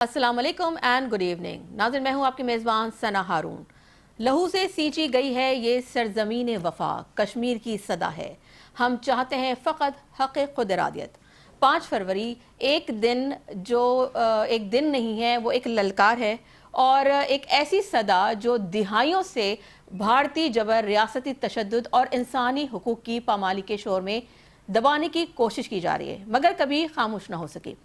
अस्सलाम वालेकुम and good evening. नाज़रीन, मैं हूं आपकी मेज़बान सना हारून। लहू से सींची गई है ये सरजमीन वफा, कश्मीर की सदा है। हम चाहते हैं फ़कत हक़ खुद इरादियत। 5 फरवरी एक दिन जो एक दिन नहीं है, वो एक ललकार है और एक ऐसी सदा जो दिहाइयों से भारतीय जबर, रियासती तशद्दुद और इंसानी हुकूक की पामाली के शोर में दबाने की कोशिश की जा रही है, मगर कभी खामोश ना हो सकी।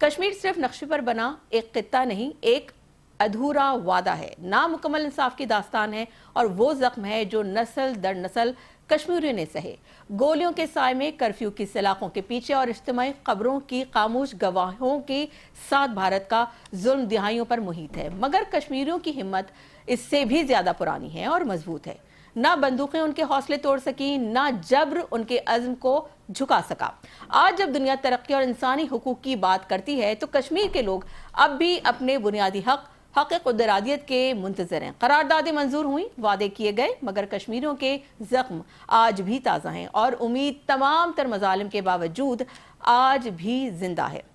कश्मीर सिर्फ नक्शे पर बना एक खित्ता नहीं, एक अधूरा वादा है, नामुकम्मल इंसाफ की दास्तान है और वो जख्म है जो नस्ल दर नस्ल कश्मीरियों ने सहे। गोलियों के साए में, कर्फ्यू की सलाखों के पीछे और इज्तिमाई खबरों की खामोश गवाहों के साथ भारत का जुल्म दिहाइयों पर मुहित है, मगर कश्मीरियों की हिम्मत इससे भी ज्यादा पुरानी है और मजबूत है। ना बंदूकें उनके हौसले तोड़ सकी, ना जब्र उनके अज़्म को झुका सका। आज जब दुनिया तरक्की और इंसानी हुकूक की बात करती है तो कश्मीर के लोग अब भी अपने बुनियादी हक़ खुद इरादियत के मुंतज़िर हैं। करारदादें मंजूर हुई, वादे किए गए, मगर कश्मीरियों के जख्म आज भी ताज़ा हैं और उम्मीद तमाम तर मज़ालिम के बावजूद आज भी जिंदा है।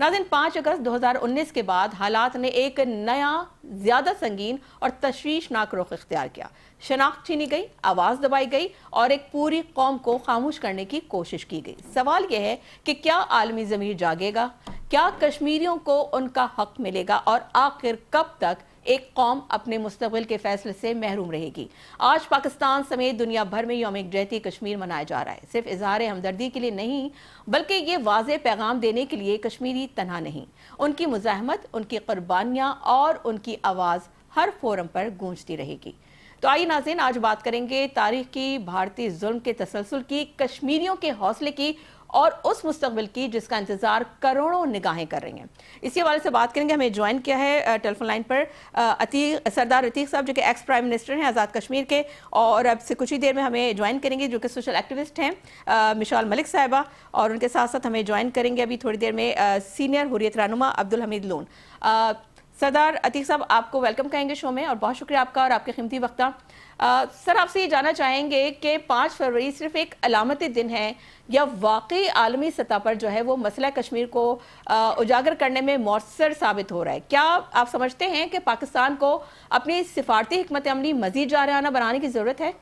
नाज़रीन, 5 अगस्त 2019 के बाद हालात ने एक नया, ज्यादा संगीन और तशवीशनाक रुख इख्तियार किया। शनाख्त छीनी गई, आवाज दबाई गई और एक पूरी कौम को खामोश करने की कोशिश की गई। सवाल यह है कि क्या आलमी ज़मीर जागेगा? क्या कश्मीरियों को उनका हक मिलेगा? और आखिर कब तक एक कौम अपने मुस्तक़बिल के फैसले से महरूम रहेगी? आज पाकिस्तान समेत दुनिया भर में यौम यकजहती कश्मीर मनाया जा रहा है, सिर्फ इजहार हमदर्दी के लिए नहीं, बल्कि ये वाज़ेह पैगाम देने के लिए कश्मीरी तन्हा नहीं। उनकी मुज़ाहमत, उनकी कुर्बानियाँ और उनकी आवाज़ हर फोरम पर गूंजती रहेगी। तो आइए नाज़रीन, आज बात करेंगे तारीख की, भारतीय जुल्म के तसलसल की, कश्मीरियों के हौसले की और उस मुस्तकबिल की जिसका इंतजार करोड़ों निगाहें कर रही हैं। इसी हवाले से बात करेंगे। हमें ज्वाइन किया है टेलीफोन लाइन पर सरदार अतीक साहब, जो कि एक्स प्राइम मिनिस्टर हैं आज़ाद कश्मीर के, और अब से कुछ ही देर में हमें ज्वाइन करेंगे जो कि सोशल एक्टिविस्ट हैं मिशाल मलिक साहिबा, और उनके साथ साथ हमें ज्वाइन करेंगे अभी थोड़ी देर में सीनियर हुर्रियत रहनुमा अब्दुल हमीद लोन। सरदार अतीक साहब, आपको वेलकम कहेंगे शो में और बहुत शुक्रिया आपका और आपके कीमती वक्त का। सर, आपसे ये जानना चाहेंगे कि 5 फरवरी सिर्फ एक अलामती दिन है या वाकई आलमी सतह पर जो है वो मसला कश्मीर को उजागर करने में मौसर साबित हो रहा है? क्या आप समझते हैं कि पाकिस्तान को अपनी सिफारती हिकमत अमली मजीद जारियाना बनाने की ज़रूरत है?